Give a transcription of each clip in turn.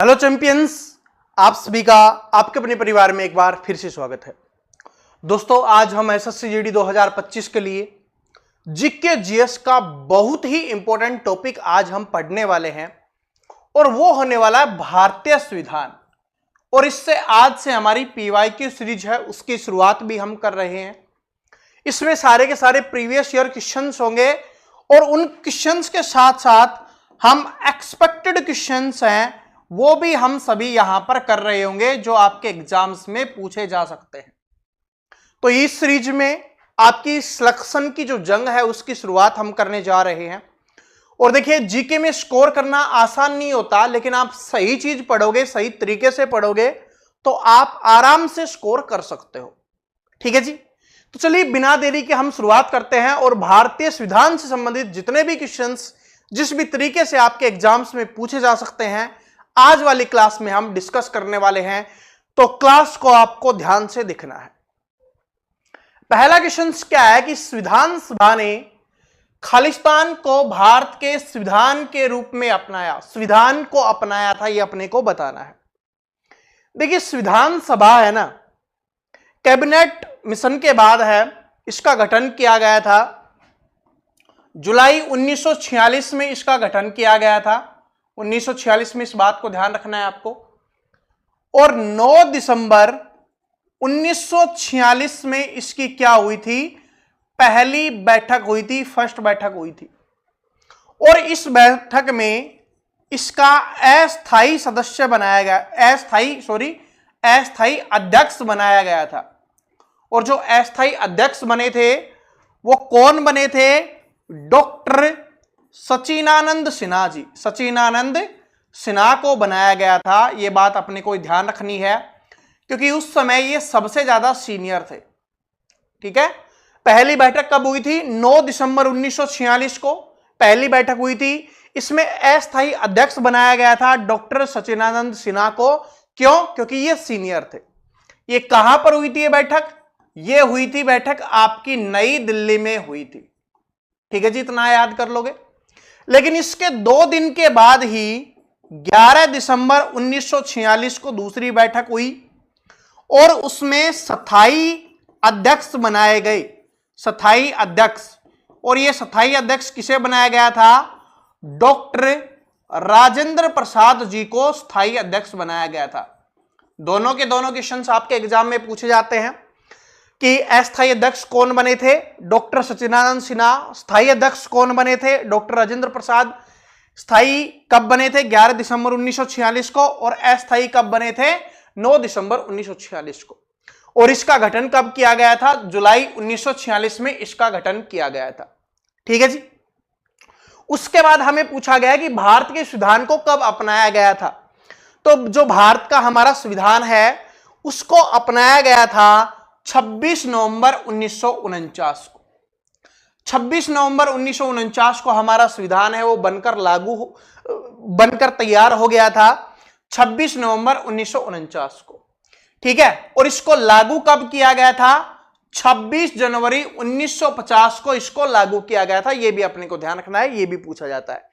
Hello champions, आप सभी का आपके अपने परिवार में एक बार फिर से स्वागत है। दोस्तों, आज हम एसएससी जीडी 2025 के लिए जीके जीएस का बहुत ही इंपॉर्टेंट टॉपिक आज हम पढ़ने वाले हैं और वो होने वाला है भारतीय संविधान। और इससे आज से हमारी पीवाईक्यू सीरीज है, उसकी शुरुआत भी हम कर रहे हैं। इसमें सारे के सारे प्रीवियस ईयर क्वेश्चंस होंगे और उन क्वेश्चंस के साथ साथ हम एक्सपेक्टेड क्वेश्चंस हैं वो भी हम सभी यहां पर कर रहे होंगे जो आपके एग्जाम्स में पूछे जा सकते हैं। तो इस सीरीज में आपकी सिलेक्शन की जो जंग है उसकी शुरुआत हम करने जा रहे हैं। और देखिए, जीके में स्कोर करना आसान नहीं होता, लेकिन आप सही चीज पढ़ोगे, सही तरीके से पढ़ोगे तो आप आराम से स्कोर कर सकते हो। ठीक है जी, तो चलिए बिना देरी के हम शुरुआत करते हैं और भारतीय संविधान से संबंधित जितने भी क्वेश्चंस जिस भी तरीके से आपके एग्जाम्स में पूछे जा सकते हैं आज वाली क्लास में हम डिस्कस करने वाले हैं। तो क्लास को आपको ध्यान से देखना है। पहला क्वेश्चन क्या है कि संविधान सभा ने खालिस्तान को भारत के संविधान के रूप में अपनाया, संविधान को अपनाया था, यह अपने को बताना है। देखिए, संविधान सभा है ना, कैबिनेट मिशन के बाद है, इसका गठन किया गया था जुलाई 1946 में। इसका गठन किया गया था 1946 में, इस बात को ध्यान रखना है आपको। और 9 दिसंबर 1946 में इसकी क्या हुई थी, पहली बैठक हुई थी, फर्स्ट बैठक हुई थी। और इस बैठक में इसका अस्थायी सदस्य बनाया गया, अस्थायी अध्यक्ष बनाया गया था। और जो अस्थायी अध्यक्ष बने थे वो कौन बने थे, डॉक्टर सचिनानंद सिन्हा जी, सचिनानंद सिन्हा को बनाया गया था। यह बात अपने को ध्यान रखनी है क्योंकि उस समय ये सबसे ज्यादा सीनियर थे। ठीक है, पहली बैठक कब हुई थी, 9 दिसंबर 1946 को पहली बैठक हुई थी। इसमें अस्थायी अध्यक्ष बनाया गया था डॉक्टर सचिनानंद सिन्हा को। क्यों? क्योंकि ये सीनियर थे। ये कहां पर हुई थी ये बैठक, ये हुई थी बैठक आपकी नई दिल्ली में हुई थी। ठीक है जी, इतना याद कर लोगे। लेकिन इसके 2 दिन के बाद ही 11 दिसंबर 1946 को दूसरी बैठक हुई और उसमें स्थायी अध्यक्ष बनाए गए, स्थायी अध्यक्ष। और यह स्थायी अध्यक्ष किसे बनाया गया था, डॉक्टर राजेंद्र प्रसाद जी को स्थायी अध्यक्ष बनाया गया था। दोनों के दोनों क्वेश्चंस आपके एग्जाम में पूछे जाते हैं कि अस्थायी अध्यक्ष कौन बने थे, डॉक्टर सचिनानंद सिन्हा। स्थायी अध्यक्ष कौन बने थे, डॉक्टर राजेंद्र प्रसाद। स्थायी कब बने थे, 11 दिसंबर 1946 को। और अस्थायी कब बने थे, 9 दिसंबर 1946 को। और इसका गठन कब किया गया था, जुलाई 1946 में इसका गठन किया गया था। ठीक है जी। उसके बाद हमें पूछा गया कि भारत के संविधान को कब अपनाया गया था। तो जो भारत का हमारा संविधान है उसको अपनाया गया था 26 नवंबर 1949 को। 26 नवंबर 1949 को हमारा संविधान है वो बनकर तैयार हो गया था 26 नवंबर 1949 को। ठीक है, और इसको लागू कब किया गया था, 26 जनवरी 1950 को इसको लागू किया गया था। यह भी अपने को ध्यान रखना है, यह भी पूछा जाता है।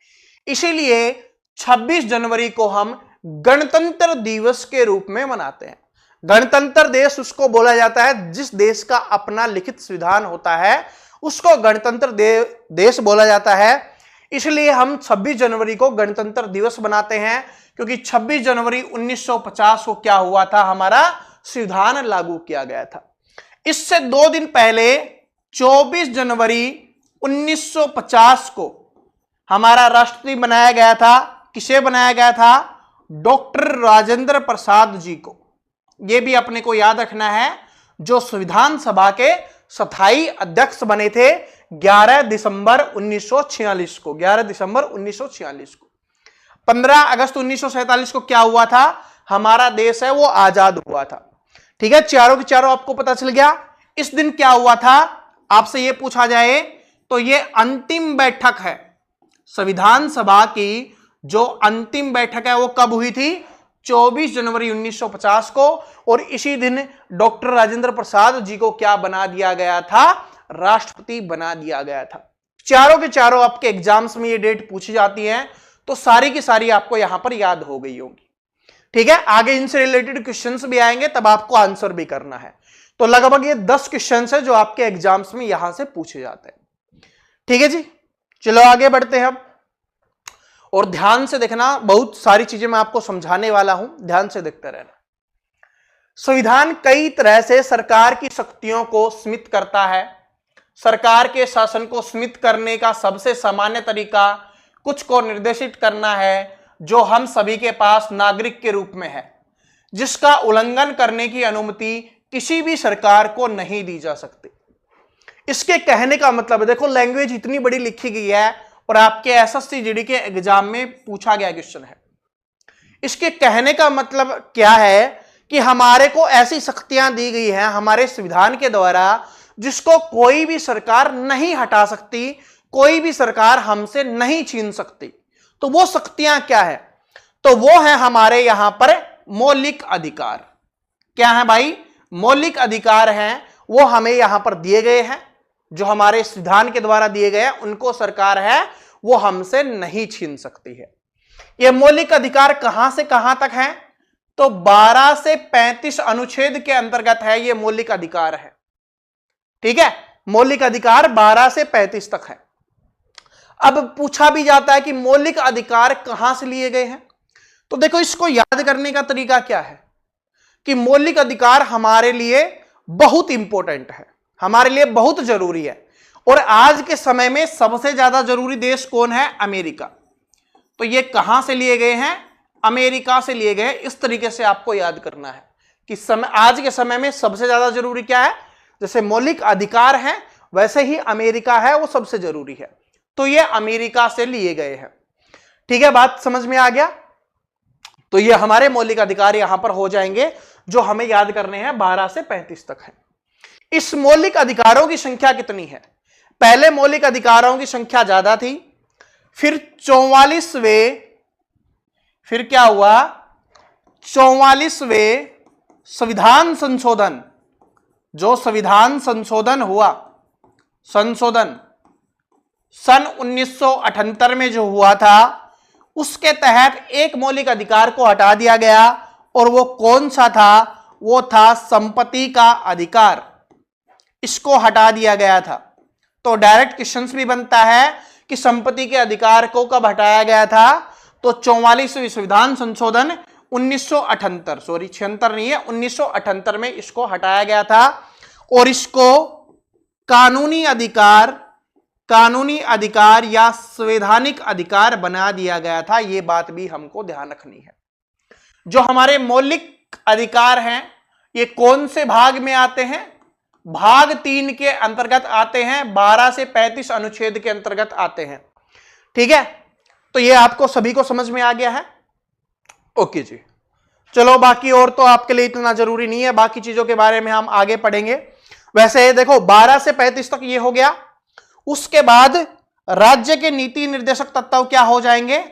इसीलिए 26 जनवरी को हम गणतंत्र दिवस के रूप में मनाते हैं। गणतंत्र देश उसको बोला जाता है जिस देश का अपना लिखित संविधान होता है, उसको गणतंत्र देश बोला जाता है। इसलिए हम 26 जनवरी को गणतंत्र दिवस बनाते हैं क्योंकि 26 जनवरी 1950 को क्या हुआ था, हमारा संविधान लागू किया गया था। इससे 2 दिन पहले 24 जनवरी 1950 को हमारा राष्ट्रपति बनाया गया था। किसे बनाया गया था, डॉक्टर राजेंद्र प्रसाद जी को। यह भी अपने को याद रखना है, जो संविधान सभा के स्थायी अध्यक्ष बने थे 11 दिसंबर 1946 को। 11 दिसंबर 1946 को 15 अगस्त 1947 को क्या हुआ था, हमारा देश है वो आजाद हुआ था। ठीक है, चारों के चारों आपको पता चल गया। इस दिन क्या हुआ था, आपसे यह पूछा जाए तो यह अंतिम बैठक है संविधान सभा की। जो अंतिम बैठक है वो कब हुई थी, 24 जनवरी 1950 को। और इसी दिन डॉक्टर राजेंद्र प्रसाद जी को क्या बना दिया गया था, राष्ट्रपति बना दिया गया था। चारों के चारों आपके एग्जाम्स में ये डेट पूछी जाती है, तो सारी की सारी आपको यहां पर याद हो गई होगी। ठीक है, आगे इनसे रिलेटेड क्वेश्चंस भी आएंगे, तब आपको आंसर भी करना है। तो लगभग ये 10 क्वेश्चंस है जो आपके एग्जाम्स में यहां से पूछे जाते हैं। ठीक है जी, चलो आगे बढ़ते हैं हम, और ध्यान से देखना, बहुत सारी चीजें मैं आपको समझाने वाला हूं, ध्यान से देखते रहना। संविधान कई तरह से सरकार की शक्तियों को सीमित करता है। सरकार के शासन को सीमित करने का सबसे सामान्य तरीका कुछ को निर्देशित करना है जो हम सभी के पास नागरिक के रूप में है, जिसका उल्लंघन करने की अनुमति किसी भी सरकार को नहीं दी जा सकती। इसके कहने का मतलब, देखो लैंग्वेज इतनी बड़ी लिखी गई है और आपके एसएससी जीडी के एग्जाम में पूछा गया क्वेश्चन है। इसके कहने का मतलब क्या है कि हमारे को ऐसी शक्तियां दी गई हैं हमारे संविधान के द्वारा जिसको कोई भी सरकार नहीं हटा सकती, कोई भी सरकार हमसे नहीं छीन सकती। तो वो शक्तियां क्या है? तो वो है हमारे यहां पर मौलिक अधिकार। क्या है भाई? मौलिक अधिकार हैं, वो हमें यहां पर दिए गए हैं, जो हमारे संविधान के द्वारा दिए गए हैं, उनको सरकार है वो हमसे नहीं छीन सकती है। ये मौलिक अधिकार कहां से कहां तक है? तो 12 से 35 अनुच्छेद के अंतर्गत है ये मौलिक अधिकार है। ठीक है, मौलिक अधिकार 12 से 35 तक है। अब पूछा भी जाता है कि मौलिक अधिकार कहां से लिए गए हैं, तो देखो इसको याद करने का तरीका क्या है कि मौलिक अधिकार हमारे लिए बहुत इंपॉर्टेंट है, हमारे लिए बहुत जरूरी है। और आज के समय में सबसे ज्यादा जरूरी देश कौन है? अमेरिका। तो ये कहां से लिए गए हैं? अमेरिका से लिए गए। इस तरीके से आपको याद करना है कि आज के समय में सबसे ज्यादा जरूरी क्या है? जैसे मौलिक अधिकार है, वैसे ही अमेरिका है वो सबसे जरूरी है। तो ये अमेरिका से लिए गए हैं। ठीक है, बात समझ में आ गया? तो ये हमारे मौलिक अधिकार यहां पर हो जाएंगे जो हमें याद करने हैं, 12 से 35 तक है। इस मौलिक अधिकारों की संख्या कितनी है? पहले मौलिक अधिकारों की संख्या ज्यादा थी, फिर 44वें, फिर क्या हुआ? 44वें संविधान संशोधन, जो संविधान संशोधन हुआ, संशोधन सन 1978 में जो हुआ था, उसके तहत एक मौलिक अधिकार को हटा दिया गया। और वो कौन सा था? वो था संपत्ति का अधिकार। इसको हटा दिया गया था। तो डायरेक्ट क्वेश्चंस भी बनता है कि संपत्ति के अधिकार को कब हटाया गया था? तो 44वें संविधान संशोधन 1978, सॉरी 76 नहीं है, 1978 में इसको हटाया गया था। और इसको कानूनी अधिकार या संवैधानिक अधिकार बना दिया गया था। यह बात भी हमको ध्यान रखनी है। जो हमारे मौलिक अधिकार हैं ये कौन से भाग में आते हैं? भाग 3 के अंतर्गत आते हैं, 12 से 35 अनुच्छेद के अंतर्गत आते हैं। ठीक है, तो ये आपको सभी को समझ में आ गया है? ओके जी, चलो बाकी और तो आपके लिए इतना जरूरी नहीं है, बाकी चीजों के बारे में हम आगे पढ़ेंगे। वैसे देखो 12 से 35 तक ये हो गया। उसके बाद राज्य के नीति निर्देशक तत्व क्या हो जाएंगे?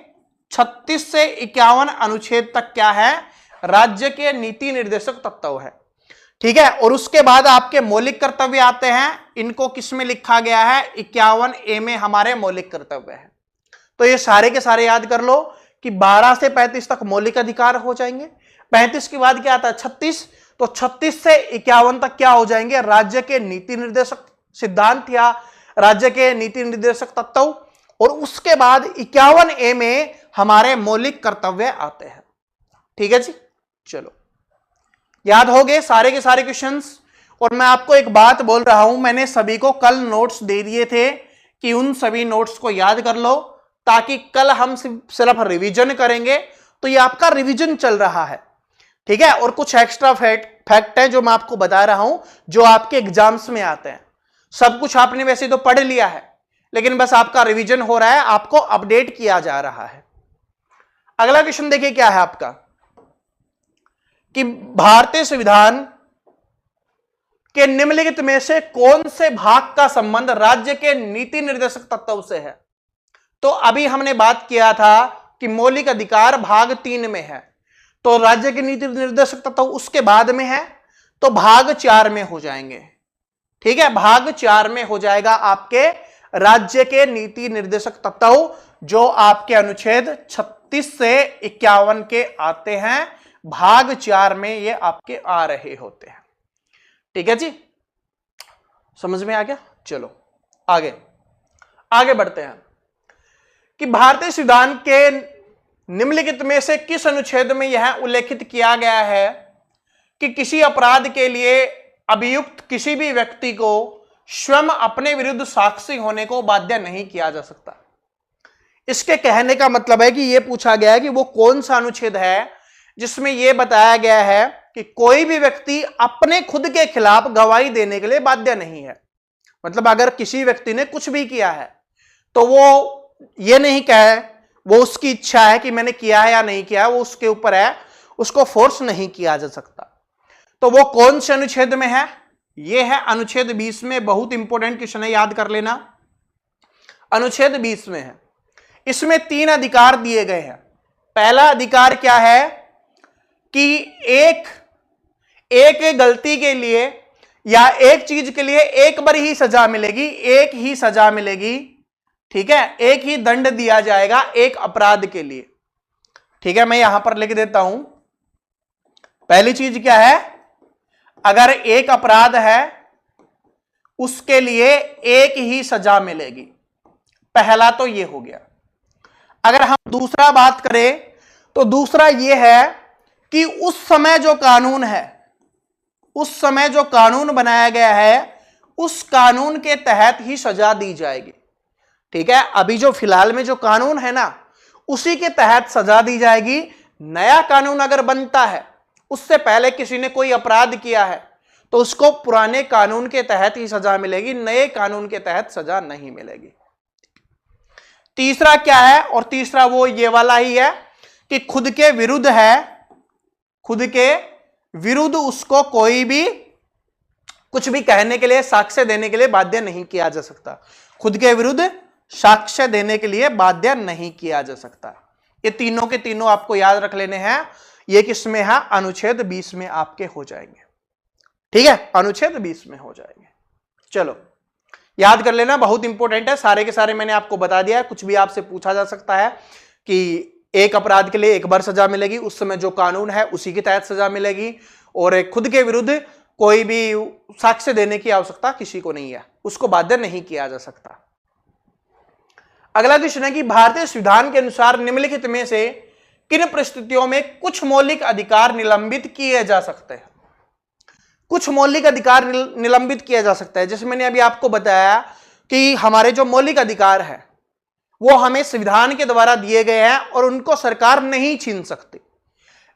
36 से 51 अनुच्छेद तक क्या है? राज्य के नीति निर्देशक तत्व है। ठीक है, और उसके बाद आपके मौलिक कर्तव्य आते हैं। इनको किस में लिखा गया है? 51A में हमारे मौलिक कर्तव्य है। तो ये सारे के सारे याद कर लो कि 12 से 35 तक मौलिक अधिकार हो जाएंगे। 35 के बाद क्या आता है? 36। तो 36 से 51 तक क्या हो जाएंगे? राज्य के नीति निर्देशक सिद्धांत या राज्य के नीति निर्देशक तत्व। और उसके बाद 51A में हमारे मौलिक कर्तव्य आते हैं। ठीक है जी, चलो याद हो गए सारे के सारे क्वेश्चंस। और मैं आपको एक बात बोल रहा हूं, मैंने सभी को कल नोट्स दे दिए थे कि उन सभी नोट्स को याद कर लो, ताकि कल हम सिर्फ रिवीजन करेंगे। तो ये आपका रिवीजन चल रहा है। ठीक है, और कुछ एक्स्ट्रा फैक्ट है जो मैं आपको बता रहा हूं, जो आपके एग्जाम्स में आते हैं। सब कुछ आपने वैसे तो पढ़ लिया है, लेकिन बस आपका रिवीजन हो रहा है, आपको अपडेट किया जा रहा है। अगला क्वेश्चन देखिए क्या है आपका, कि भारतीय संविधान के निम्नलिखित में से कौन से भाग का संबंध राज्य के नीति निर्देशक तत्व से है? तो अभी हमने बात किया था कि मौलिक अधिकार भाग 3 में है, तो राज्य के नीति निर्देशक तत्व उसके बाद में है, तो भाग 4 में हो जाएंगे। ठीक है, भाग 4 में हो जाएगा आपके राज्य के नीति निर्देशक तत्व, जो आपके अनुच्छेद 36 से 51 के आते हैं। भाग 4 में ये आपके आ रहे होते हैं। ठीक है जी, समझ में आ गया। चलो आगे आगे बढ़ते हैं कि भारतीय संविधान के निम्नलिखित में से किस अनुच्छेद में यह उल्लेखित किया गया है कि किसी अपराध के लिए अभियुक्त किसी भी व्यक्ति को स्वयं अपने विरुद्ध साक्षी होने को बाध्य नहीं किया जा सकता। इसके कहने का मतलब है कि यह पूछा गया है कि वो कौन सा अनुच्छेद है जिसमें यह बताया गया है कि कोई भी व्यक्ति अपने खुद के खिलाफ गवाही देने के लिए बाध्य नहीं है। मतलब अगर किसी व्यक्ति ने कुछ भी किया है तो वो ये नहीं कहे, वो उसकी इच्छा है कि मैंने किया है या नहीं किया है, वो उसके ऊपर है, उसको फोर्स नहीं किया जा सकता। तो वो कौन से अनुच्छेद में है? ये है अनुच्छेद 20 में। बहुत इंपॉर्टेंट क्वेश्चन है, याद कर लेना। अनुच्छेद 20 में है, इसमें 3 अधिकार दिए गए हैं। पहला अधिकार क्या है कि एक गलती के लिए या एक चीज के लिए एक बार ही सजा मिलेगी, एक ही सजा मिलेगी। ठीक है, एक ही दंड दिया जाएगा एक अपराध के लिए। ठीक है, मैं यहां पर लिख देता हूं। पहली चीज क्या है? अगर एक अपराध है उसके लिए एक ही सजा मिलेगी। पहला तो ये हो गया। अगर हम दूसरा बात करें तो दूसरा ये है कि उस समय जो कानून है, उस समय जो कानून बनाया गया है, उस कानून के तहत ही सजा दी जाएगी। ठीक है, अभी जो फिलहाल में जो कानून है ना, उसी के तहत सजा दी जाएगी। नया कानून अगर बनता है, उससे पहले किसी ने कोई अपराध किया है तो उसको पुराने कानून के तहत ही सजा मिलेगी, नए कानून के तहत सजा नहीं मिलेगी। तीसरा क्या है? और तीसरा वो ये वाला ही है कि खुद के विरुद्ध है, खुद के विरुद्ध उसको कोई भी कुछ भी कहने के लिए, साक्ष्य देने के लिए बाध्य नहीं किया जा सकता। खुद के विरुद्ध साक्ष्य देने के लिए बाध्य नहीं किया जा सकता। ये तीनों के तीनों आपको याद रख लेने हैं। ये किसमें है? अनुच्छेद 20 में आपके हो जाएंगे। ठीक है, अनुच्छेद 20 में हो जाएंगे। चलो याद कर लेना, बहुत इंपॉर्टेंट है। सारे के सारे मैंने आपको बता दिया है। कुछ भी आपसे पूछा जा सकता है कि एक अपराध के लिए एक बार सजा मिलेगी, उस समय जो कानून है उसी के तहत सजा मिलेगी, और खुद के विरुद्ध कोई भी साक्ष्य देने की आवश्यकता किसी को नहीं है, उसको बाध्य नहीं किया जा सकता। अगला क्वेश्चन है कि भारतीय संविधान के अनुसार निम्नलिखित में से किन परिस्थितियों में कुछ मौलिक अधिकार निलंबित किए जा सकते हैं? कुछ मौलिक अधिकार निलंबित किया जा सकता है। जैसे मैंने अभी आपको बताया कि हमारे जो मौलिक अधिकार है वो हमें संविधान के द्वारा दिए गए हैं और उनको सरकार नहीं छीन सकती,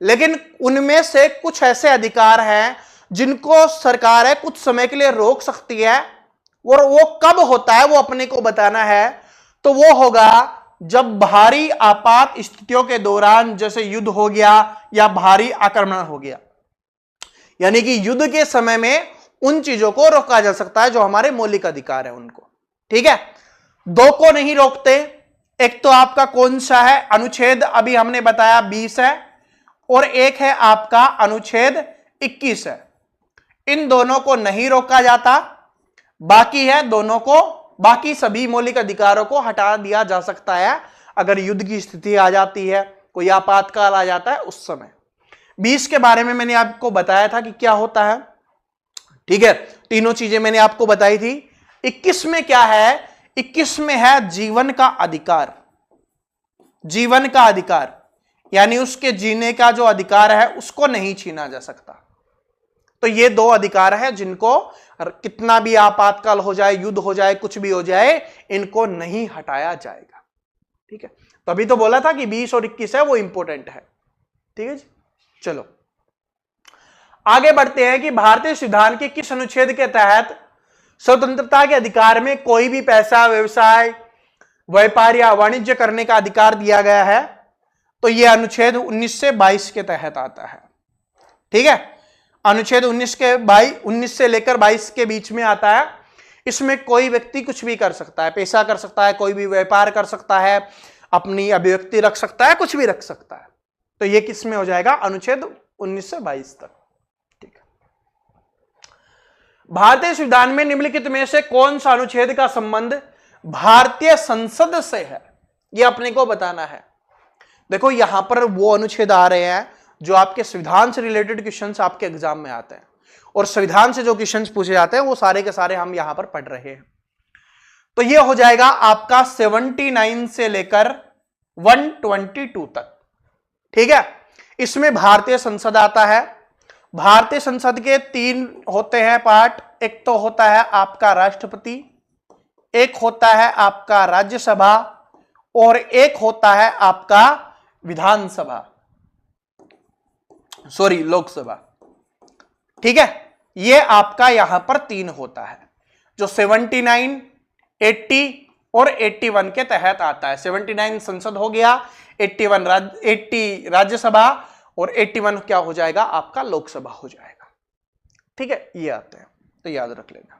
लेकिन उनमें से कुछ ऐसे अधिकार हैं जिनको सरकार है कुछ समय के लिए रोक सकती है, और वो कब होता है वो अपने को बताना है। तो वो होगा जब भारी आपात स्थितियों के दौरान, जैसे युद्ध हो गया या भारी आक्रमण हो गया, यानी कि युद्ध के समय में उन चीजों को रोका जा सकता है जो हमारे मौलिक अधिकार है उनको। ठीक है, 2 को नहीं रोकते। एक तो आपका कौन सा है? अनुच्छेद अभी हमने बताया 20 है, और एक है आपका अनुच्छेद 21 है। इन दोनों को नहीं रोका जाता, बाकी है दोनों को, बाकी सभी मौलिक अधिकारों को हटा दिया जा सकता है अगर युद्ध की स्थिति आ जाती है, कोई आपातकाल आ जाता है उस समय। 20 के बारे में मैंने आपको बताया था कि क्या होता है। ठीक है, तीनों चीजें मैंने आपको बताई थी। 21 में क्या है? 21 में है जीवन का अधिकार। जीवन का अधिकार यानी उसके जीने का जो अधिकार है उसको नहीं छीना जा सकता। तो ये 2 अधिकार है जिनको कितना भी आपातकाल हो जाए, युद्ध हो जाए, कुछ भी हो जाए, इनको नहीं हटाया जाएगा। ठीक है, तभी तो बोला था कि 20 और 21 है वो इंपॉर्टेंट है। ठीक है जी, चलो आगे बढ़ते हैं कि भारतीय संविधान के किस अनुच्छेद के तहत स्वतंत्रता के अधिकार में कोई भी पैसा, व्यवसाय, व्यापार या वाणिज्य करने का अधिकार दिया गया है। तो यह अनुच्छेद 19 से 22 के तहत आता है। ठीक है, अनुच्छेद 19 से लेकर 22 के बीच में आता है। इसमें कोई व्यक्ति कुछ भी कर सकता है, पैसा कर सकता है, कोई भी व्यापार कर सकता है, अपनी अभिव्यक्ति रख सकता है, कुछ भी रख सकता है। तो ये किस में हो जाएगा? अनुच्छेद 19 से 22 तक। ठीक है, भारतीय संविधान में निम्नलिखित में से कौन सा अनुच्छेद का संबंध भारतीय संसद से है? यह अपने को बताना है। देखो यहां पर वो अनुच्छेद आ रहे हैं जो आपके संविधान से रिलेटेड क्वेश्चंस आपके एग्जाम में आते हैं, और संविधान से जो क्वेश्चंस पूछे जाते हैं वो सारे के सारे हम यहां पर पढ़ रहे हैं। तो ये हो जाएगा आपका 79 से लेकर 122 तक। ठीक है, इसमें भारतीय संसद आता है। भारतीय संसद के 3 होते हैं पार्ट। एक तो होता है आपका राष्ट्रपति, एक होता है आपका राज्यसभा, और एक होता है आपका विधानसभा, सॉरी लोकसभा। ठीक है, ये आपका यहां पर 3 होता है, जो 79, 80 और 81 के तहत आता है। 79 संसद हो गया, 80 राज्यसभा, और 81 क्या हो जाएगा आपका लोकसभा हो जाएगा। ठीक है, ये आते हैं, तो याद रख लेना।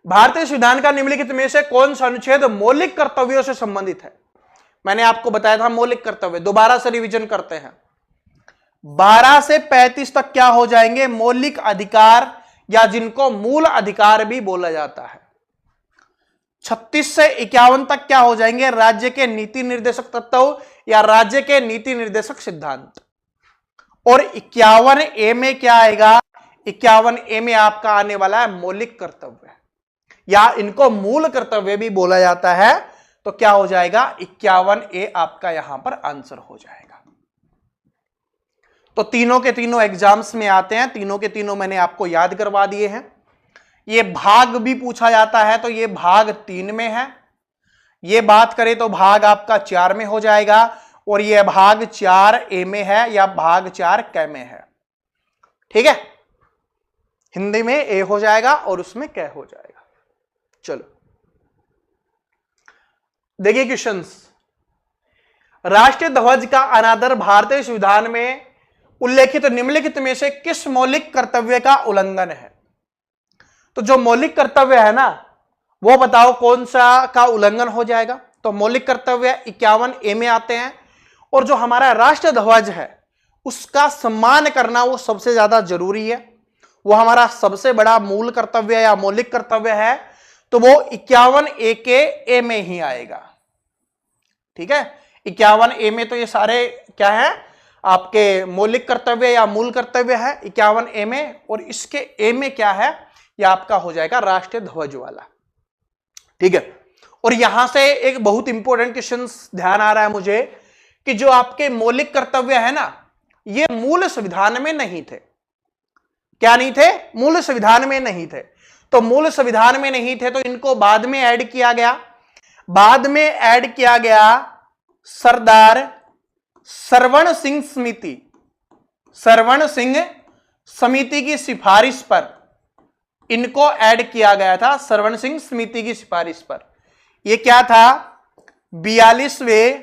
भारतीय संविधान का निम्नलिखित में से कौन सा अनुच्छेद मौलिक कर्तव्यों से संबंधित है? मैंने आपको बताया था मौलिक कर्तव्य, दोबारा से रिवीजन करते हैं। 12 से 35 तक क्या हो जाएंगे? मौलिक अधिकार, या जिनको मूल अधिकार भी बोला जाता है। 36 से 51 तक क्या हो जाएंगे? राज्य के नीति निर्देशक तत्व या राज्य के नीति निर्देशक सिद्धांत। और 51A में क्या आएगा? 51A में आपका आने वाला है मौलिक कर्तव्य, या इनको मूल कर्तव्य भी बोला जाता है। तो क्या हो जाएगा? 51A आपका यहां पर आंसर हो जाएगा। तो तीनों के तीनों एग्जाम्स में आते हैं, तीनों के तीनों मैंने आपको याद करवा दिए हैं। ये भाग भी पूछा जाता है, तो ये भाग 3 में है। ये बात करें तो भाग आपका 4 में हो जाएगा, और ये भाग 4A में है, या भाग 4K में है। ठीक है, हिंदी में A हो जाएगा और उसमें K हो जाएगा। चलो देखिए क्वेश्चंस। राष्ट्रीय ध्वज का अनादर भारतीय संविधान में उल्लेखित निम्नलिखित में से किस मौलिक कर्तव्य का उल्लंघन है? तो जो मौलिक कर्तव्य है ना, वो बताओ कौन सा का उल्लंघन हो जाएगा? तो मौलिक कर्तव्य 51A में आते हैं, और जो हमारा राष्ट्र ध्वज है उसका सम्मान करना वो सबसे ज्यादा जरूरी है, वो हमारा सबसे बड़ा मूल कर्तव्य या मौलिक कर्तव्य है, तो वो 51A के A में ही आएगा। ठीक है, 51A में तो ये सारे क्या है आपके मौलिक कर्तव्य या मूल कर्तव्य है 51A में, और इसके A में क्या है? यह आपका हो जाएगा राष्ट्रीय ध्वज वाला। ठीक है, और यहां से एक बहुत इंपॉर्टेंट क्वेश्चन ध्यान आ रहा है मुझे, कि जो आपके मौलिक कर्तव्य है ना, ये मूल संविधान में नहीं थे। क्या नहीं थे? मूल संविधान में नहीं थे। तो मूल संविधान में नहीं थे, तो इनको बाद में ऐड किया गया। बाद में ऐड किया गया सरदार सरवण सिंह समिति, सरवण सिंह समिति की सिफारिश पर इनको ऐड किया गया था। सरवण सिंह समिति की सिफारिश पर यह क्या था? 42वें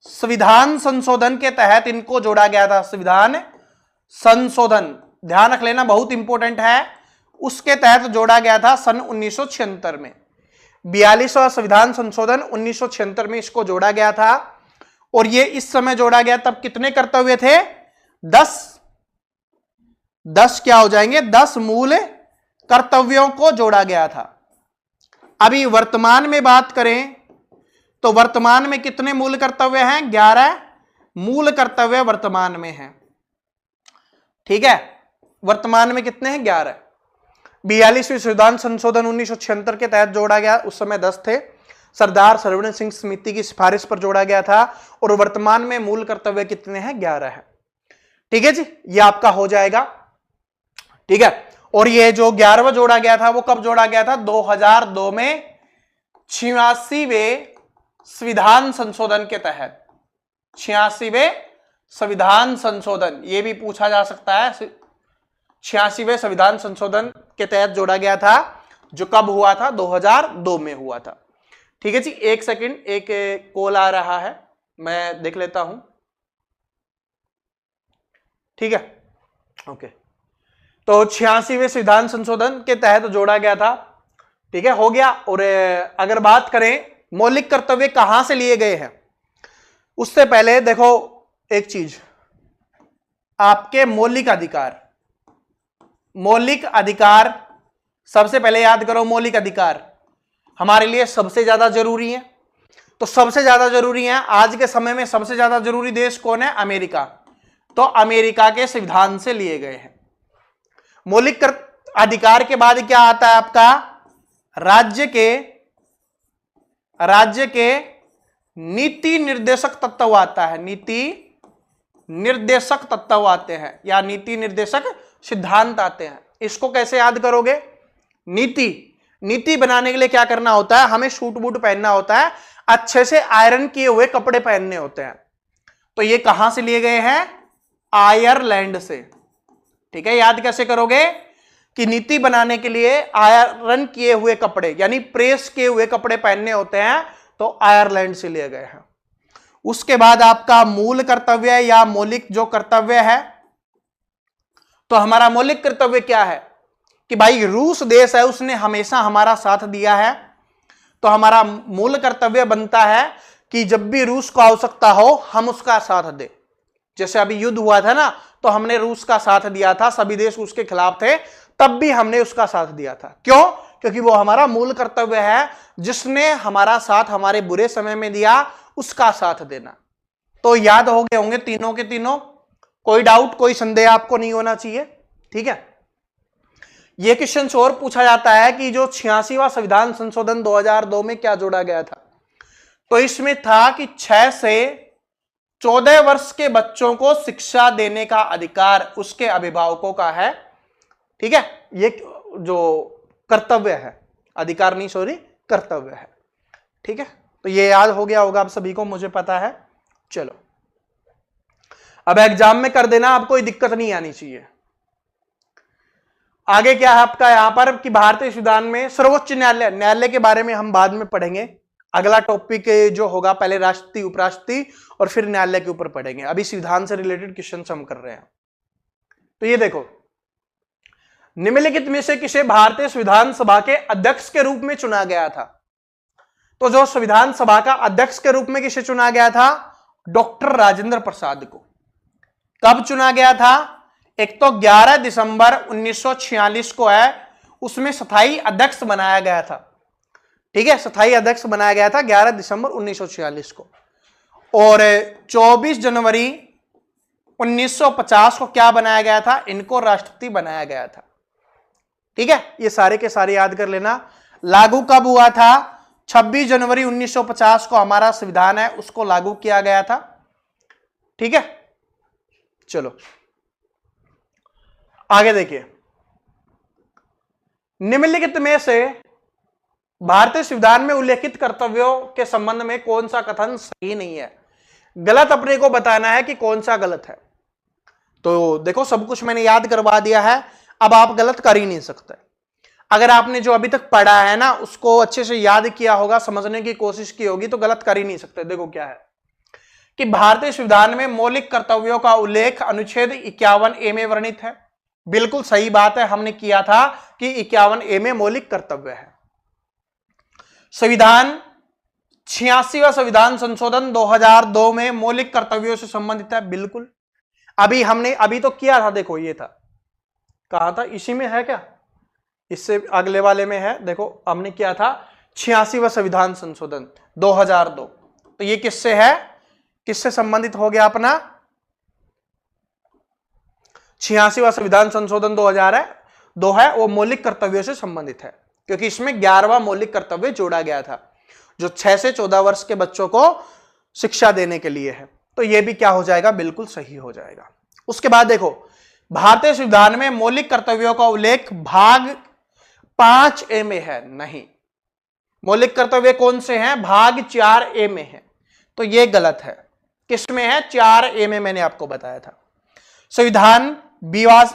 संविधान संशोधन के तहत इनको जोड़ा गया था। संविधान संशोधन, ध्यान रख लेना, बहुत इंपॉर्टेंट है। उसके तहत जोड़ा गया था सन 1976 में। 42वां संविधान संशोधन 1976 में इसको जोड़ा गया था, और ये इस समय जोड़ा गया तब कितने कर्तव्य थे? 10 क्या हो जाएंगे? 10 मूल कर्तव्यों को जोड़ा गया था। अभी वर्तमान में बात करें तो वर्तमान में कितने मूल कर्तव्य हैं? 11 मूल कर्तव्य वर्तमान में हैं। ठीक है, वर्तमान में कितने हैं? 11। 42वें संविधान संशोधन 1976 के तहत जोड़ा गया, उस समय 10 थे। सरदार सरवण सिंह समिति की सिफारिश पर जोड़ा गया था, और वर्तमान में मूल कर्तव्य कितने हैं? 11 है। ठीक है जी, ये आपका हो जाएगा। ठीक है, और ये जो 11वां जोड़ा गया था वो कब जोड़ा गया था? 2002 में 86वें संविधान संशोधन के तहत। 86वें संविधान संशोधन, ये भी पूछा जा सकता है। 86वें संविधान संशोधन के तहत जोड़ा गया था, जो कब हुआ था? 2002 में हुआ था। ठीक है जी, एक सेकंड, एक कॉल आ रहा है, मैं देख लेता हूं। ठीक है, ओके। तो 86वें संविधान संशोधन के तहत जोड़ा गया था। ठीक है, हो गया। और अगर बात करें मौलिक कर्तव्य कहां से लिए गए हैं, उससे पहले देखो एक चीज, आपके मौलिक अधिकार। मौलिक अधिकार सबसे पहले याद करो, मौलिक अधिकार हमारे लिए सबसे ज्यादा जरूरी है। तो सबसे ज्यादा जरूरी है आज के समय में, सबसे ज्यादा जरूरी देश कौन है? अमेरिका। तो अमेरिका के संविधान से लिए गए हैं। मौलिक अधिकार के बाद क्या आता है आपका? राज्य के नीति निर्देशक तत्व आता है। नीति निर्देशक तत्व आते हैं या नीति निर्देशक सिद्धांत आते हैं। इसको कैसे याद करोगे? नीति बनाने के लिए क्या करना होता है? हमें सूट बूट पहनना होता है, अच्छे से आयरन किए हुए कपड़े पहनने होते हैं। तो ये कहां से लिए गए हैं? आयरलैंड से। ठीक है, याद कैसे करोगे कि नीति बनाने के लिए आयरन किए हुए कपड़े यानी प्रेस किए हुए कपड़े पहनने होते हैं, तो आयरलैंड से लिए गए हैं। उसके बाद आपका मूल कर्तव्य या मौलिक जो कर्तव्य है, तो हमारा मौलिक कर्तव्य क्या है कि भाई रूस देश है, उसने हमेशा हमारा साथ दिया है, तो हमारा मूल कर्तव्य बनता है कि जब भी रूस को आवश्यकता हो हम उसका साथ दें। जैसे अभी युद्ध हुआ था ना, तो हमने रूस का साथ दिया था, सभी देश उसके खिलाफ थे, तब भी हमने उसका साथ दिया था। क्यों? क्योंकि वो हमारा मूल कर्तव्य है, जिसने हमारा साथ हमारे बुरे समय में दिया, उसका साथ देना। तो याद हो गए होंगे तीनों के तीनों, कोई डाउट कोई संदेह आपको नहीं होना चाहिए। ठीक है, यह क्वेश्चन और पूछा जाता है कि जो 86वां संविधान संशोधन 2002 में क्या जोड़ा गया था? तो इसमें था कि 6 से 14 वर्ष के बच्चों को शिक्षा देने का अधिकार उसके अभिभावकों का है। ठीक है, ये जो कर्तव्य है, अधिकार नहीं सॉरी कर्तव्य है। ठीक है, तो ये याद हो गया होगा आप सभी को, मुझे पता है। चलो अब एग्जाम में कर देना, आपको कोई दिक्कत नहीं आनी चाहिए। आगे क्या है आपका यहां पर कि भारतीय संविधान में सर्वोच्च न्यायालय के बारे में हम बाद में पढ़ेंगे। अगला टॉपिक जो होगा पहले राष्ट्रपति, उपराष्ट्रपति और फिर न्यायालय के ऊपर पढ़ेंगे। अभी संविधान से रिलेटेड क्वेश्चन हम कर रहे हैं। तो ये देखो, निम्नलिखित में से किसे भारतीय संविधान सभा के अध्यक्ष के रूप में चुना गया था? तो जो संविधान सभा का अध्यक्ष के रूप में किसे चुना गया था? डॉक्टर राजेंद्र प्रसाद को। कब चुना गया था? एक तो 11 दिसंबर 1946 को है, उसमें स्थायी अध्यक्ष बनाया गया था। ठीक है, स्थायी अध्यक्ष बनाया गया था 11 दिसंबर 1946 को। और 24 जनवरी 1950 को क्या बनाया गया था? इनको राष्ट्रपति बनाया गया था। ठीक है, ये सारे के सारे याद कर लेना। लागू कब हुआ था? 26 जनवरी 1950 को हमारा संविधान है उसको लागू किया गया था। ठीक है, चलो आगे देखिए, निम्नलिखित में से भारतीय संविधान में उल्लेखित कर्तव्यों के संबंध में कौन सा कथन सही नहीं है? गलत अपने को बताना है कि कौन सा गलत है। तो देखो, सब कुछ मैंने याद करवा दिया है, अब आप गलत कर ही नहीं सकते। अगर आपने जो अभी तक पढ़ा है ना उसको अच्छे से याद किया होगा, समझने की कोशिश की होगी, तो गलत कर ही नहीं सकते। देखो क्या है कि भारतीय संविधान में मौलिक कर्तव्यों का उल्लेख अनुच्छेद 51A में वर्णित है। बिल्कुल सही बात है, हमने किया था कि 51A में मौलिक कर्तव्य है। संविधान 86वां संविधान संशोधन 2002 में मौलिक कर्तव्यों से संबंधित है। बिल्कुल, अभी तो किया था। देखो ये था, कहा था इसी में है क्या? इससे अगले वाले में है। देखो हमने किया था 86वां संविधान संशोधन 2002। तो ये किससे है, किससे संबंधित हो गया अपना? 86वां संविधान संशोधन 2002 है, वो मौलिक कर्तव्यों से संबंधित है, क्योंकि इसमें 11वां मौलिक कर्तव्य जोड़ा गया था जो 6 से 14 वर्ष के बच्चों को शिक्षा देने के लिए है। तो ये भी क्या हो जाएगा? बिल्कुल सही हो जाएगा। उसके बाद देखो, भारतीय संविधान में मौलिक कर्तव्यों का उल्लेख भाग 5A में है। नहीं, मौलिक कर्तव्य कौन से हैं? भाग 4A में है। तो ये गलत है। किस में है? 4A में, मैंने आपको बताया था। संविधान 42वां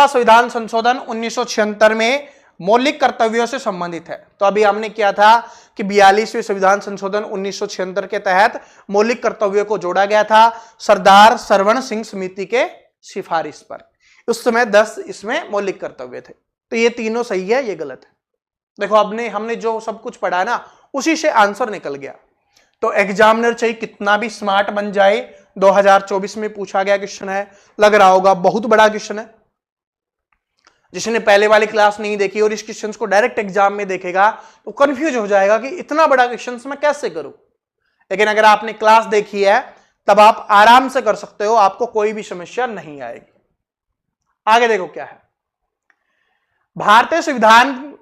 संविधान संशोधन 1976 में मौलिक कर्तव्यों से संबंधित है। तो अभी हमने किया था कि 42वें संविधान संशोधन 1976 के तहत मौलिक कर्तव्यों को जोड़ा गया था सरदार सरवण सिंह समिति के सिफारिश पर। उस समय 10 इसमें मौलिक कर्तव्य थे। तो ये तीनों सही है, ये गलत है। देखो हमने जो सब कुछ पढ़ा है ना, उसी से आंसर निकल गया। तो एग्जामिनर चाहे कितना भी स्मार्ट बन जाए, 2024 में पूछा गया क्वेश्चन है, लग रहा होगा बहुत बड़ा क्वेश्चन है। जिसने पहले वाली क्लास नहीं देखी और इस क्वेश्चन को डायरेक्ट एग्जाम में देखेगा तो कंफ्यूज हो जाएगा कि इतना बड़ा क्वेश्चन मैं कैसे करूं। लेकिन अगर आपने क्लास देखी है तब आप आराम से कर सकते हो, आपको कोई भी समस्या नहीं आएगी। आगे देखो क्या है, भारतीय संविधान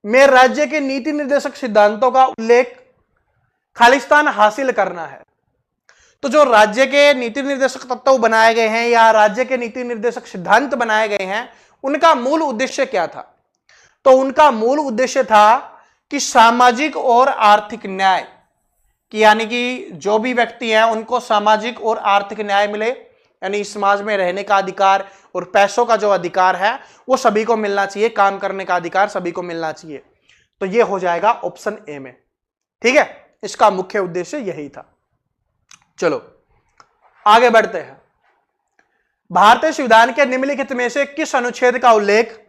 में राज्य के नीति निर्देशक सिद्धांतों का उल्लेख खालिस्तान हासिल करना है। तो जो राज्य के नीति निर्देशक तत्व बनाए गए हैं या राज्य के नीति निर्देशक सिद्धांत बनाए गए हैं, उनका मूल उद्देश्य क्या था? तो उनका मूल उद्देश्य था कि सामाजिक और आर्थिक न्याय, कि यानी कि जो भी व्यक्ति हैं उनको सामाजिक और आर्थिक न्याय मिले, यानी समाज में रहने का अधिकार और पैसों का जो अधिकार है वो सभी को मिलना चाहिए, काम करने का अधिकार सभी को मिलना चाहिए। तो ये हो जाएगा ऑप्शन ए में। ठीक है, इसका मुख्य उद्देश्य यही था। चलो आगे बढ़ते हैं। भारतीय संविधान के निम्नलिखित में से किस अनुच्छेद का उल्लेख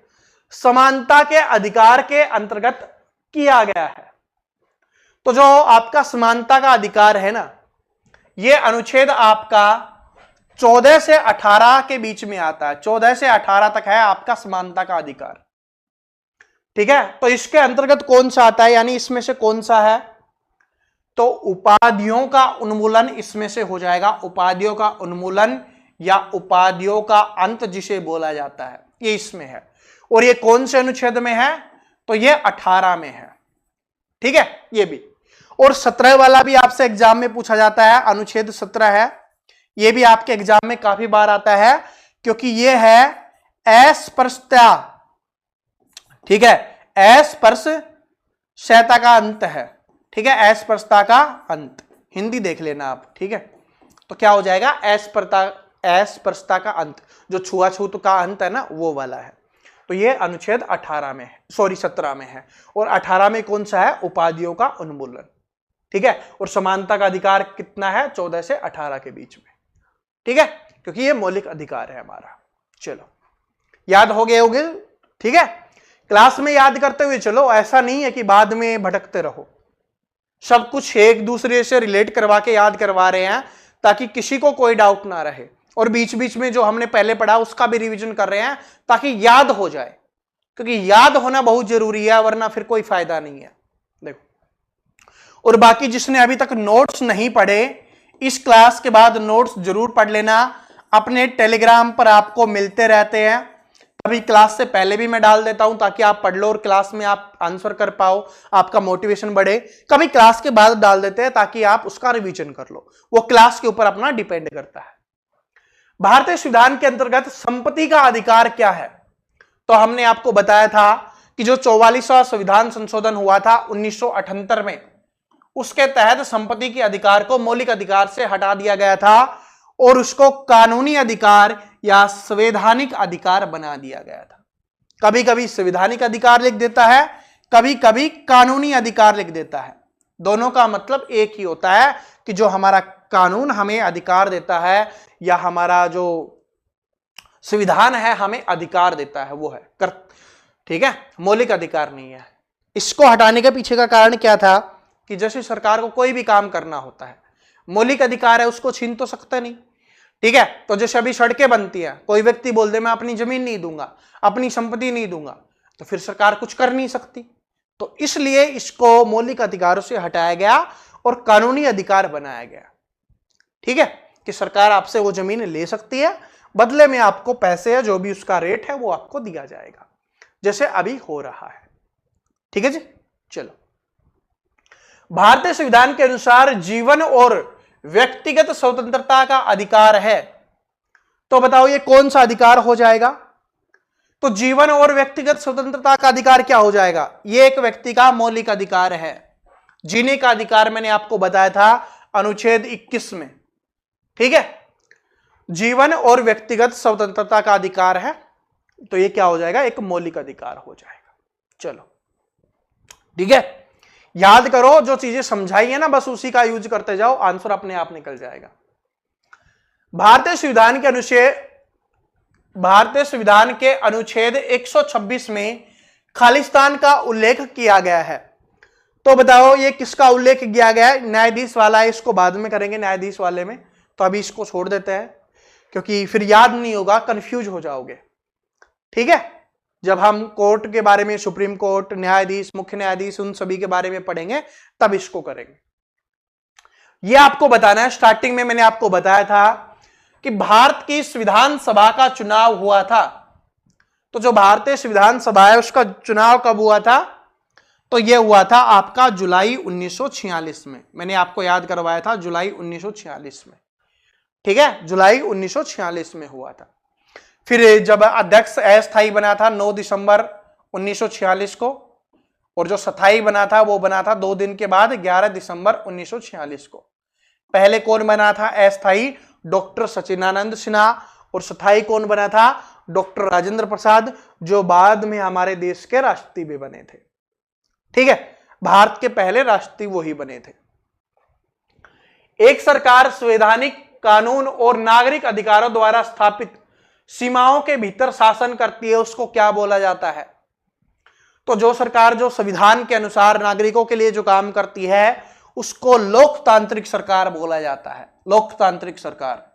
समानता के अधिकार के अंतर्गत किया गया है? तो जो आपका समानता का अधिकार है ना, यह अनुच्छेद आपका 14 से 18 के बीच में आता है। 14 से 18 तक है आपका समानता का अधिकार। ठीक है, तो इसके अंतर्गत कौन सा आता है, यानी इसमें से कौन सा है? तो उपाधियों का उन्मूलन इसमें से हो जाएगा। उपाधियों का उन्मूलन या उपाधियों का अंत जिसे बोला जाता है, ये इसमें है। और ये कौन से अनुच्छेद में है? तो ये 18 में है। ठीक है, ये भी। और 17 वाला भी आपसे एग्जाम में पूछा जाता है, अनुच्छेद 17 है। ये भी आपके एग्जाम में काफी बार आता है क्योंकि ये है अस्पृश्यता। ठीक है, अस्पृश्यता का अंत है। ठीक है, अस्पृश्यता का अंत, हिंदी देख लेना आप। ठीक है, तो क्या हो जाएगा? अस्पृश्यता का अंत, जो छुआछूत का अंत है ना, वो वाला है। तो ये अनुच्छेद 18 में है, सॉरी 17 में है। और 18 में कौन सा है? उपाधियों का उन्मूलन। ठीक है, और समानता का अधिकार कितना है? 14 से 18 के बीच में। ठीक है, क्योंकि ये मौलिक अधिकार है हमारा। चलो, याद हो गए होंगे। ठीक है, क्लास में याद करते हुए चलो, ऐसा नहीं है कि बाद में भटकते रहो। सब कुछ एक दूसरे से रिलेट करवा के याद करवा रहे हैं ताकि किसी को कोई डाउट ना रहे। और बीच बीच में जो हमने पहले पढ़ा उसका भी रिवीजन कर रहे हैं ताकि याद हो जाए, क्योंकि याद होना बहुत जरूरी है, वरना फिर कोई फायदा नहीं है। देखो, और बाकी जिसने अभी तक नोट्स नहीं पढ़े, इस क्लास के बाद नोट्स जरूर पढ़ लेना। अपने टेलीग्राम पर आपको मिलते रहते हैं, कभी क्लास से पहले भी मैं डाल देता हूं ताकि आप पढ़ लो और क्लास में आप आंसर कर पाओ, आपका मोटिवेशन बढ़े। कभी क्लास के बाद डाल देते हैं ताकि आप उसका रिवीजन कर लो, वो क्लास के ऊपर अपना डिपेंड करता है। भारतीय संविधान के अंतर्गत संपत्ति का अधिकार क्या है? तो हमने आपको बताया था कि जो 44वां संविधान संशोधन हुआ था 1978 में, उसके तहत संपत्ति के अधिकार को मौलिक अधिकार से हटा दिया गया था और उसको कानूनी अधिकार या संवैधानिक अधिकार बना दिया गया था। कभी कभी संवैधानिक अधिकार लिख देता है, कभी कभी कानूनी अधिकार लिख देता है। दोनों का मतलब एक ही होता है कि जो हमारा कानून हमें अधिकार देता है या हमारा जो संविधान है हमें अधिकार देता है, वो है कर। ठीक है, मौलिक अधिकार नहीं है। इसको हटाने के पीछे का कारण क्या था कि जैसे सरकार को कोई भी काम करना होता है, मौलिक अधिकार है, उसको छीन तो सकता नहीं। ठीक है, तो जैसे अभी सड़कें बनती है, कोई व्यक्ति बोल दे मैं अपनी जमीन नहीं दूंगा, अपनी संपत्ति नहीं दूंगा, तो फिर सरकार कुछ कर नहीं सकती। तो इसलिए इसको मौलिक अधिकारों से हटाया गया और कानूनी अधिकार बनाया गया। ठीक है, कि सरकार आपसे वो जमीन ले सकती है, बदले में आपको पैसे या जो भी उसका रेट है वो आपको दिया जाएगा, जैसे अभी हो रहा है। ठीक है जी, चलो। भारतीय संविधान के अनुसार जीवन और व्यक्तिगत स्वतंत्रता का अधिकार है, तो बताओ ये कौन सा अधिकार हो जाएगा? तो जीवन और व्यक्तिगत स्वतंत्रता का अधिकार क्या हो जाएगा? ये एक व्यक्ति का मौलिक अधिकार है। जीने का अधिकार मैंने आपको बताया था अनुच्छेद 21 में। ठीक है, जीवन और व्यक्तिगत स्वतंत्रता का अधिकार है, तो ये क्या हो जाएगा? एक मौलिक अधिकार हो जाएगा। चलो, ठीक है, याद करो, जो चीजें समझाई है ना बस उसी का यूज करते जाओ, आंसर अपने आप निकल जाएगा। भारतीय संविधान के अनुच्छेद 126 में खालिस्तान का उल्लेख किया गया है, तो बताओ ये किसका उल्लेख किया गया है? न्यायाधीश वाला है, इसको बाद में करेंगे न्यायाधीश वाले में, तो अभी इसको छोड़ देते हैं क्योंकि फिर याद नहीं होगा, कंफ्यूज हो जाओगे। ठीक है, जब हम कोर्ट के बारे में, सुप्रीम कोर्ट, न्यायाधीश, मुख्य न्यायाधीश, उन सभी के बारे में पढ़ेंगे तब इसको करेंगे। यह आपको बताना है, स्टार्टिंग में मैंने आपको बताया था कि भारत की संविधान सभा का चुनाव हुआ था। तो जो भारतीय संविधान सभा है उसका चुनाव कब हुआ था? तो यह हुआ था आपका जुलाई 1946 में। मैंने आपको याद करवाया था जुलाई 1946 में, ठीक है, जुलाई 1946 में हुआ था। फिर जब अध्यक्ष अस्थायी बना था 9 दिसंबर 1946 को, और जो स्थायी बना था वो बना था 2 दिन के बाद 11 दिसंबर 1946 को। पहले कौन बना था अस्थायी? डॉक्टर सचिदानंद सिन्हा। और स्थायी कौन बना था? डॉक्टर राजेंद्र प्रसाद, जो बाद में हमारे देश के राष्ट्रपति भी बने थे। ठीक है, भारत के पहले राष्ट्रपति वही बने थे। एक सरकार संवैधानिक कानून और नागरिक अधिकारों द्वारा स्थापित सीमाओं के भीतर शासन करती है, उसको क्या बोला जाता है? तो जो सरकार जो संविधान के अनुसार नागरिकों के लिए जो काम करती है उसको लोकतांत्रिक सरकार बोला जाता है। लोकतांत्रिक सरकार,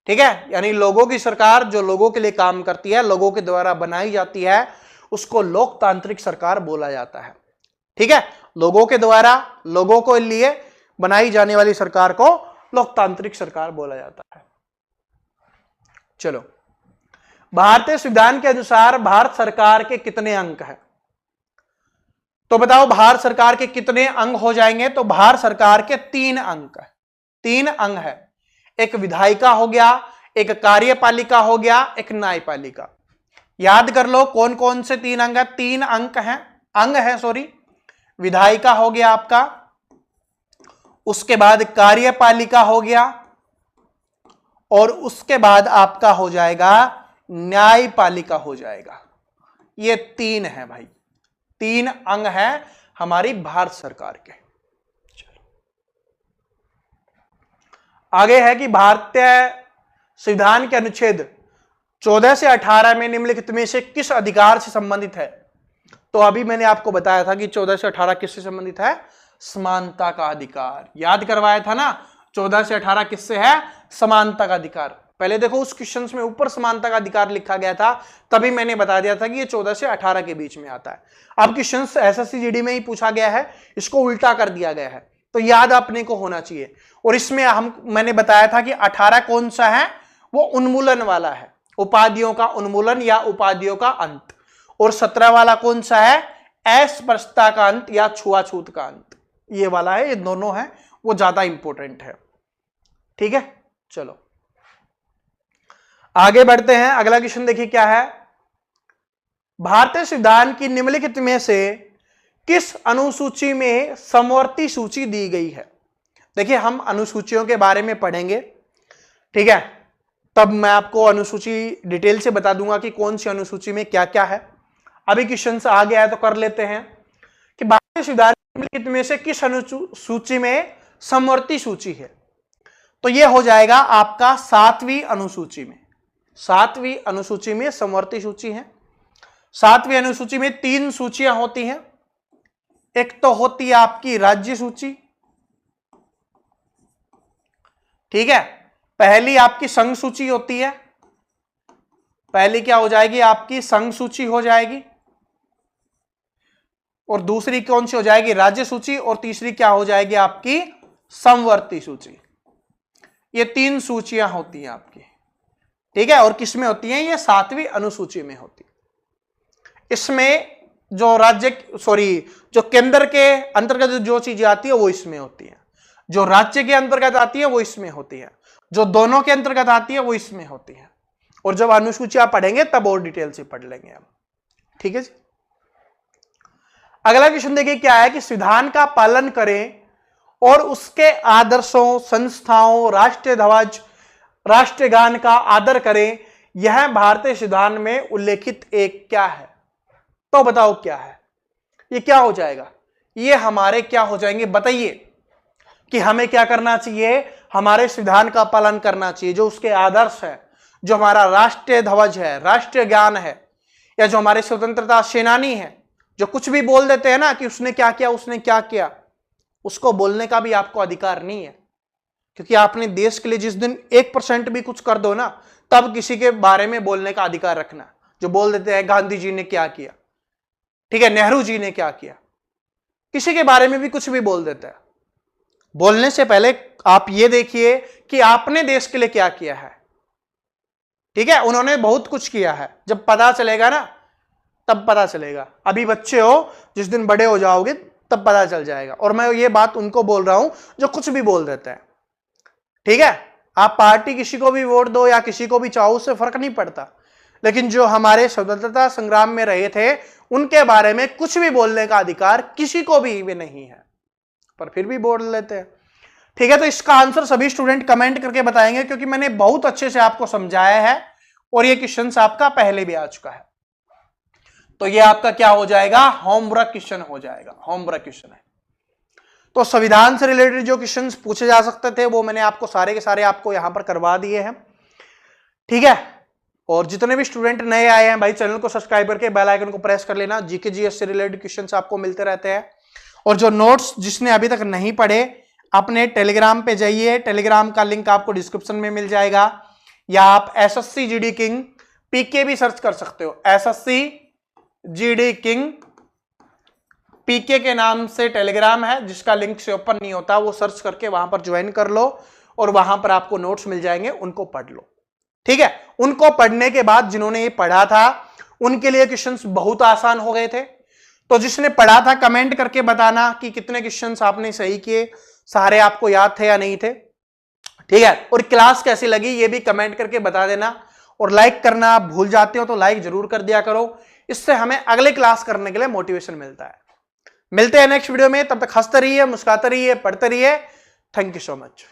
ठीक है, यानी लोगों की सरकार जो लोगों के लिए काम करती है, लोगों के द्वारा बनाई जाती है, उसको लोकतांत्रिक सरकार बोला जाता है। ठीक है, लोगों के द्वारा, लोगों के लिए बनाई जाने वाली सरकार को लोकतांत्रिक सरकार बोला जाता है। चलो, भारतीय संविधान के अनुसार भारत सरकार के कितने अंग हैं? तो बताओ भारत सरकार के कितने अंग हो जाएंगे? तो भारत सरकार के 3 अंग है। 3 अंग है। एक विधायिका हो गया, एक कार्यपालिका हो गया, एक न्यायपालिका। याद कर लो कौन कौन से 3 अंग है। 3 अंग है सॉरी। विधायिका हो गया आपका, उसके बाद कार्यपालिका हो गया, और उसके बाद आपका हो जाएगा न्यायपालिका हो जाएगा। ये 3 है भाई, 3 अंग हैं हमारी भारत सरकार के। चलो आगे है कि भारतीय संविधान के अनुच्छेद 14 से 18 में निम्नलिखित में से किस अधिकार से संबंधित है? तो अभी मैंने आपको बताया था कि 14 से 18 किससे संबंधित है? समानता का अधिकार। याद करवाया था ना, 14 से 18 किससे है? समानता का अधिकार। पहले देखो उस क्वेश्चन में ऊपर समानता का अधिकार लिखा गया था, तभी मैंने बता दिया था कि ये 14 से 18 के बीच में आता है। अब क्वेश्चन एसएससी जीडी में ही पूछा गया है, इसको उल्टा कर दिया गया है, तो याद अपने को होना चाहिए। और इसमें मैंने बताया था कि 18 कौन सा है? वो उन्मूलन वाला है, उपाधियों का उन्मूलन या उपाधियों का अंत। और 17 वाला कौन सा है? अस्पृश्यता का अंत या छुआछूत का अंत। ये वाला है, ये दोनों है, वो ज्यादा इंपॉर्टेंट है। ठीक है, चलो आगे बढ़ते हैं। अगला क्वेश्चन देखिए क्या है। भारतीय संविधान की निम्नलिखित में से किस अनुसूची में समवर्ती सूची दी गई है? देखिए हम अनुसूचियों के बारे में पढ़ेंगे, ठीक है, तब मैं आपको अनुसूची डिटेल से बता दूंगा कि कौन सी अनुसूची में क्या क्या है। अभी क्वेश्चन आ गया है तो कर लेते हैं कि भारतीय संविधान की निम्नलिखित में से किस अनुसूची में समवर्ती सूची है? तो यह हो जाएगा आपका 7वीं अनुसूची में। 7वीं अनुसूची में समवर्ती सूची है। 7वीं अनुसूची में 3 सूचियां होती हैं। एक तो होती है आपकी राज्य सूची, ठीक है, पहली आपकी संघ सूची होती है। पहली क्या हो जाएगी? आपकी संघ सूची हो जाएगी, और दूसरी कौन सी हो जाएगी? राज्य सूची, और तीसरी क्या हो जाएगी? आपकी समवर्ती सूची। ये 3 सूचियां होती हैं आपकी, ठीक है, और किस में होती हैं? ये 7वीं अनुसूची में होती है। इसमें जो जो केंद्र के अंतर्गत जो चीजें आती है वो इसमें होती है, जो राज्य के अंतर्गत आती है वो इसमें होती है, जो दोनों के अंतर्गत आती है वो इसमें होती है। और जब अनुसूचियां पढ़ेंगे तब और डिटेल से पढ़ लेंगे हम, ठीक है जी। अगला क्वेश्चन देखिए क्या है कि संविधान का पालन करें और उसके आदर्शों, संस्थाओं, राष्ट्रीय ध्वज, राष्ट्रगान का आदर करें, यह भारतीय संविधान में उल्लेखित एक क्या है? तो बताओ क्या है? ये क्या हो जाएगा? ये हमारे क्या हो जाएंगे? बताइए कि हमें क्या करना चाहिए? हमारे संविधान का पालन करना चाहिए, जो उसके आदर्श है, जो हमारा राष्ट्रीय ध्वज है, राष्ट्रीय ज्ञान है, या जो हमारे स्वतंत्रता सेनानी है, जो कुछ भी बोल देते हैं ना कि उसने क्या किया, उसने क्या किया, उसको बोलने का भी आपको अधिकार नहीं है। क्योंकि आपने देश के लिए जिस दिन 1% भी कुछ कर दो ना, तब किसी के बारे में बोलने का अधिकार रखना, जो बोल देते हैं गांधी जी ने क्या किया, ठीक है, नेहरू जी ने क्या किया, किसी के बारे में भी कुछ भी बोल देते हैं। बोलने से पहले आप ये देखिए कि आपने देश के लिए क्या किया है, ठीक है, उन्होंने बहुत कुछ किया है। जब पता चलेगा ना तब पता चलेगा, अभी बच्चे हो, जिस दिन बड़े हो जाओगे तब पता चल जाएगा। और मैं ये बात उनको बोल रहा हूं जो कुछ भी बोल देते हैं, ठीक है। आप पार्टी किसी को भी वोट दो या किसी को भी चाहो, उससे फर्क नहीं पड़ता, लेकिन जो हमारे स्वतंत्रता संग्राम में रहे थे उनके बारे में कुछ भी बोलने का अधिकार किसी को भी नहीं है, पर फिर भी बोल लेते हैं, ठीक है। तो इसका आंसर सभी स्टूडेंट कमेंट करके बताएंगे, क्योंकि मैंने बहुत अच्छे से आपको समझाया है और ये क्वेश्चन आपका पहले भी आ चुका है। तो ये आपका क्या हो जाएगा, होमवर्क क्वेश्चन हो जाएगा, होमवर्क क्वेश्चन है। तो संविधान से रिलेटेड जो क्वेश्चंस पूछे जा सकते थे वो मैंने आपको सारे के सारे आपको यहां पर करवा दिए हैं, ठीक है। और जितने भी स्टूडेंट नए आए हैं भाई, चैनल को सब्सक्राइब करके बेल आइकन को प्रेस कर लेना, जीके जीएस से रिलेटेड क्वेश्चंस आपको मिलते रहते हैं। और जो नोट्स जिसने अभी तक नहीं पढ़े, अपने टेलीग्राम पे जाइए, टेलीग्राम का लिंक आपको डिस्क्रिप्शन में मिल जाएगा, या आप एसएससी जीडी किंग पीके भी सर्च कर सकते हो। एसएससी जीडी किंग पीके के नाम से टेलीग्राम है, जिसका लिंक से ओपन नहीं होता, वो सर्च करके वहां पर ज्वाइन कर लो और वहां पर आपको नोट्स मिल जाएंगे, उनको पढ़ लो, ठीक है। उनको पढ़ने के बाद जिन्होंने ये पढ़ा था उनके लिए क्वेश्चंस बहुत आसान हो गए थे। तो जिसने पढ़ा था कमेंट करके बताना कि कितने क्वेश्चंस आपने सही किए, सारे आपको याद थे या नहीं थे, ठीक है। और क्लास कैसी लगी ये भी कमेंट करके बता देना, और लाइक करना आप भूल जाते हो तो लाइक जरूर कर दिया करो, इससे हमें अगले क्लास करने के लिए मोटिवेशन मिलता है। मिलते हैं नेक्स्ट वीडियो में, तब तक हंसते रहिए, मुस्कुराते रहिए, पढ़ते रहिए। Thank you so much.